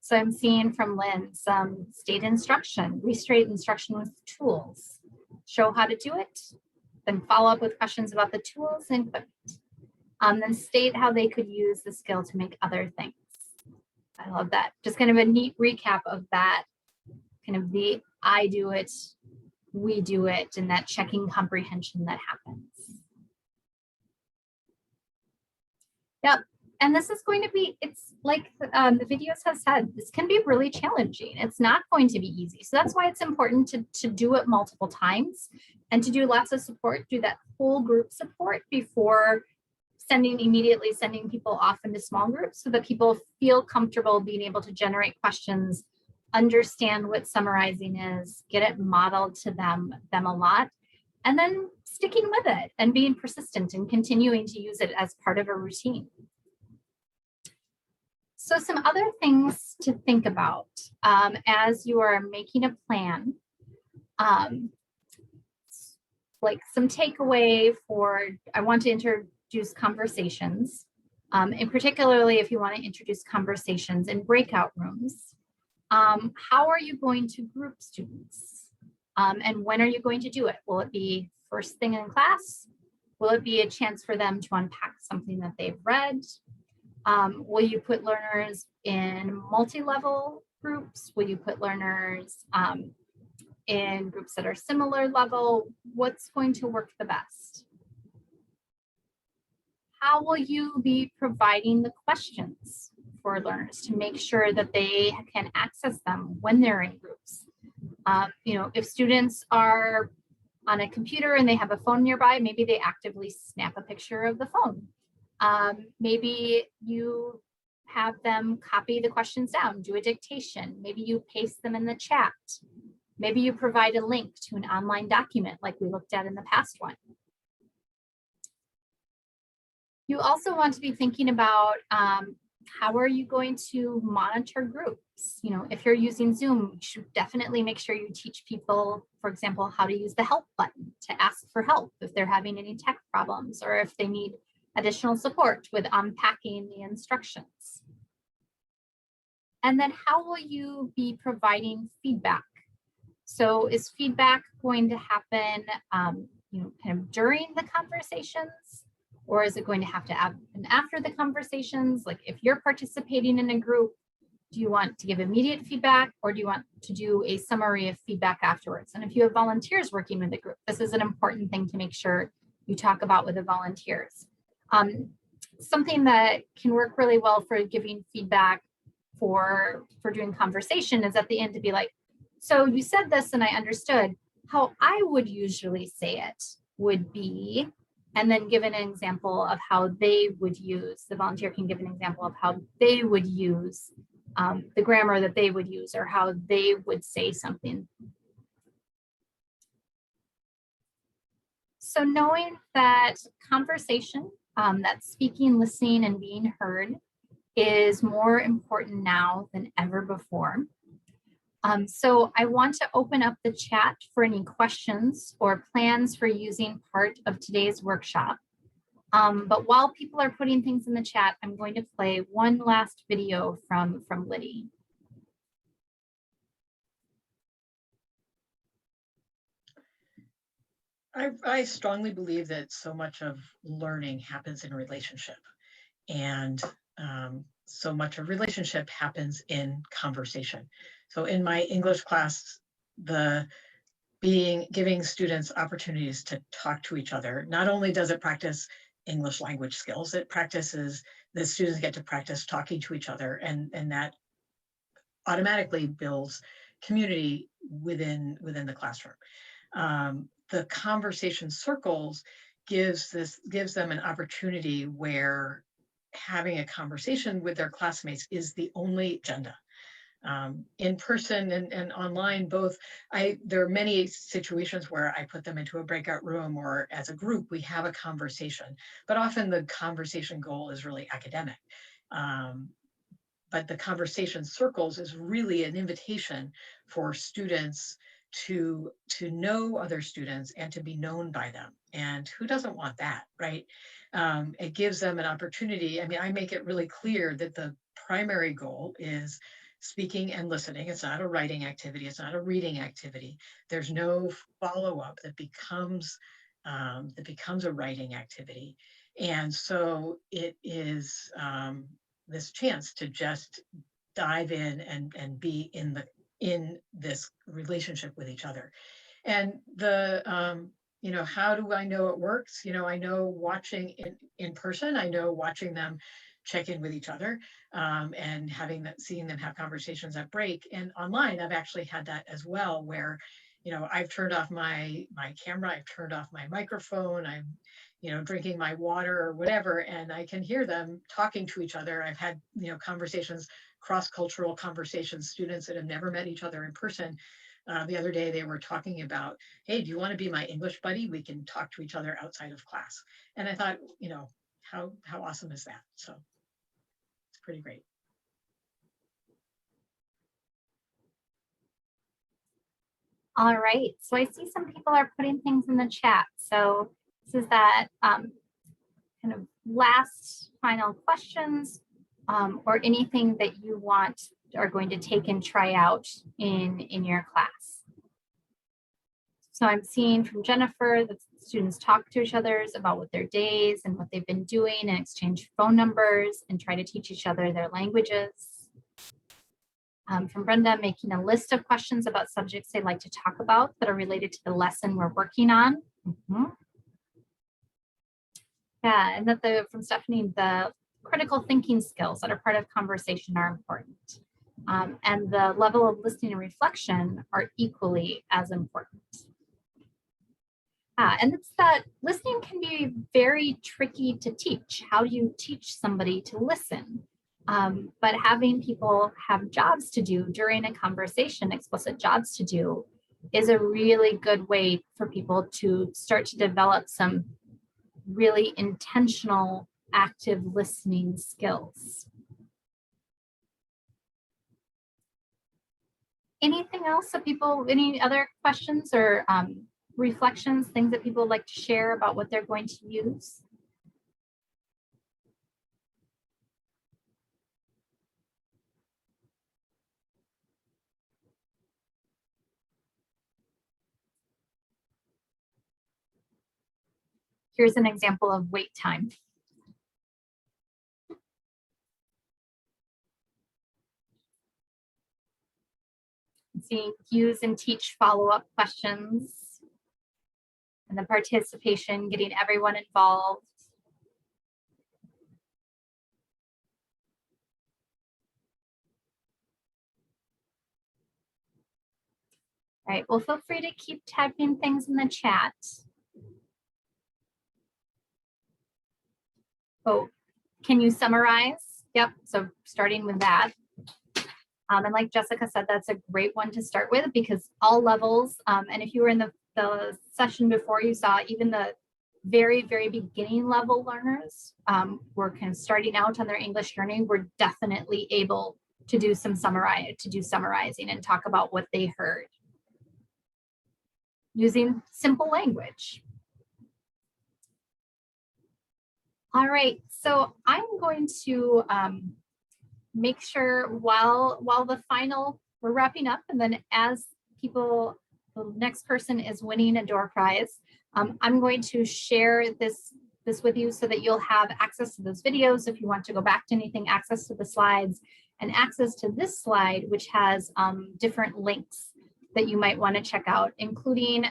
So I'm seeing from Lynn some state instruction, restate instruction with tools, show how to do it, then follow up with questions about the tools and equipment. Then state how they could use the skill to make other things. I love that. Just kind of a neat recap of that, kind of the I do it, we do it, and that checking comprehension that happens. Yep. And this is going to be, it's like the videos have said, this can be really challenging. It's not going to be easy. So that's why it's important to do it multiple times and to do lots of support, do that whole group support before immediately sending people off into small groups, so that people feel comfortable being able to generate questions, understand what summarizing is, get it modeled to them a lot, and then sticking with it and being persistent and continuing to use it as part of a routine. So some other things to think about as you are making a plan, like some takeaway for, I want to introduce conversations, and particularly if you want to introduce conversations in breakout rooms. How are you going to group students? And when are you going to do it? Will it be first thing in class? Will it be a chance for them to unpack something that they've read? Will you put learners in multi-level groups? Will you put learners in groups that are similar level? What's going to work the best? How will you be providing the questions for learners to make sure that they can access them when they're in groups? If students are on a computer and they have a phone nearby, maybe they actively snap a picture of the phone. Maybe you have them copy the questions down, do a dictation. Maybe you paste them in the chat. Maybe you provide a link to an online document like we looked at in the past one. You also want to be thinking about how are you going to monitor groups? If you're using Zoom, you should definitely make sure you teach people, for example, how to use the help button to ask for help if they're having any tech problems or if they need additional support with unpacking the instructions. And then how will you be providing feedback? So is feedback going to happen kind of during the conversations? Or is it going to have to happen after the conversations? Like if you're participating in a group, do you want to give immediate feedback or do you want to do a summary of feedback afterwards? And if you have volunteers working with the group, this is an important thing to make sure you talk about with the volunteers. Something that can work really well for giving feedback for doing conversation is at the end to be like, so you said this and I understood. How I would usually say it would be, and then give an example of how they would use, the volunteer can give an example of how they would use the grammar that they would use or how they would say something. So knowing that conversation, that speaking, listening, and being heard is more important now than ever before. So I want to open up the chat for any questions or plans for using part of today's workshop. But while people are putting things in the chat, I'm going to play one last video from Liddy. I strongly believe that so much of learning happens in relationship, and so much of relationship happens in conversation. So in my English class, giving students opportunities to talk to each other, not only does it practice English language skills, the students get to practice talking to each other, and that automatically builds community within the classroom. The conversation circles gives them an opportunity where having a conversation with their classmates is the only agenda. In person and online both. There are many situations where I put them into a breakout room, or as a group we have a conversation, but often the conversation goal is really academic. But the conversation circles is really an invitation for students to know other students and to be known by them. And who doesn't want that, right? It gives them an opportunity. I mean, I make it really clear that the primary goal is speaking and listening. It's not a writing activity. It's not a reading activity. There's no follow-up that becomes a writing activity. And so it is this chance to just dive in and be in this relationship with each other. And how do I know it works? I know watching in person, I know watching them check in with each other, and seeing them have conversations at break. And online, I've actually had that as well, where I've turned off my camera, I've turned off my microphone, I'm drinking my water or whatever, and I can hear them talking to each other. I've had conversations, cross-cultural conversations, students that have never met each other in person. The other day they were talking about, hey, do you want to be my English buddy? We can talk to each other outside of class. And I thought, how awesome is that? So it's pretty great. All right, so I see some people are putting things in the chat. So this is that kind of last final questions, or anything that you are going to take and try out in your class. So I'm seeing from Jennifer that students talk to each other about what their days and what they've been doing, and exchange phone numbers and try to teach each other their languages. From Brenda, making a list of questions about subjects they'd like to talk about that are related to the lesson we're working on. Yeah, and from Stephanie, the critical thinking skills that are part of conversation are important. And the level of listening and reflection are equally as important. And it's that listening can be very tricky to teach. How do you teach somebody to listen? But having people have jobs to do during a conversation, explicit jobs to do, is a really good way for people to start to develop some really intentional, active listening skills. Anything else that any other questions or reflections, things that people would like to share about what they're going to use? Here's an example of wait time. See, use and teach follow-up questions, and the participation, getting everyone involved. All right, well, feel free to keep typing things in the chat. Oh, can you summarize? Yep, so starting with that. And like Jessica said, that's a great one to start with, because all levels, and if you were in the session before, you saw even the very, very beginning level learners were kind of starting out on their English journey, were definitely able to do some summarizing and talk about what they heard using simple language. All right, so I'm going to make sure while the final, we're wrapping up, and then as people the next person is winning a door prize. I'm going to share this with you so that you'll have access to those videos if you want to go back to anything, access to the slides, and access to this slide, which has different links that you might want to check out, including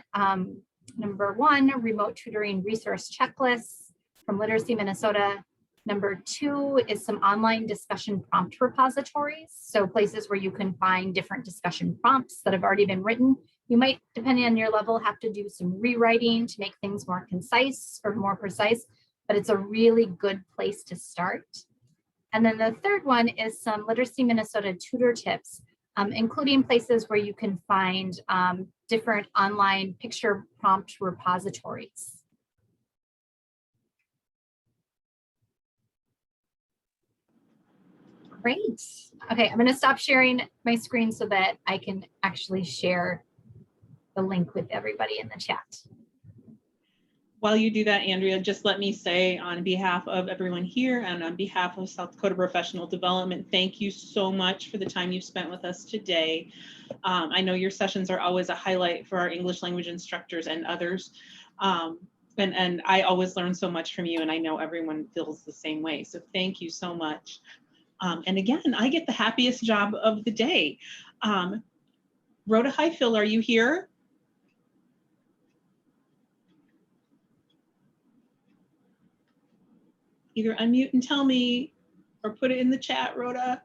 number 1, remote tutoring resource checklists from Literacy Minnesota. Number 2 is some online discussion prompt repositories. So places where you can find different discussion prompts that have already been written. You might, depending on your level, have to do some rewriting to make things more concise or more precise, but it's a really good place to start. And then the third one is some Literacy Minnesota tutor tips, including places where you can find different online picture prompt repositories. Great. Okay, I'm going to stop sharing my screen so that I can actually share the link with everybody in the chat. While you do that, Andrea, just let me say on behalf of everyone here and on behalf of South Dakota Professional Development, thank you so much for the time you've spent with us today. I know your sessions are always a highlight for our English language instructors and others. And I always learn so much from you, and I know everyone feels the same way. So thank you so much. And again, I get the happiest job of the day. Rhoda Highfield, are you here? Either unmute and tell me or put it in the chat, Rhoda.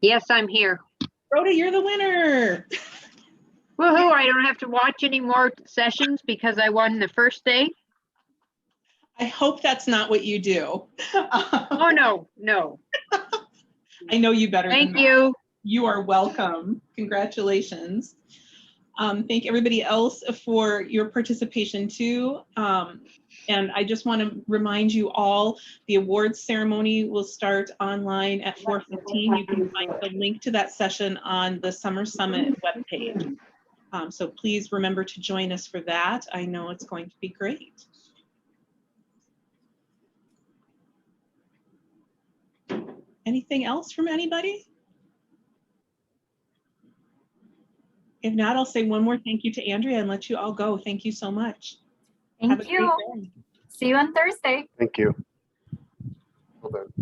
Yes, I'm here. Rhoda, you're the winner. Woohoo, I don't have to watch any more sessions because I won the first day. I hope that's not what you do. Oh, no, no. I know you better Thank than that. you. You are welcome. Congratulations. Thank everybody else for your participation too. And I just want to remind you all, the awards ceremony will start online at 4:15. You can find the link to that session on the Summer Summit webpage. So please remember to join us for that. I know it's going to be great. Anything else from anybody? If not, I'll say one more thank you to Andrea and let you all go. Thank you so much. Thank you. See you on Thursday. Thank you. Well done.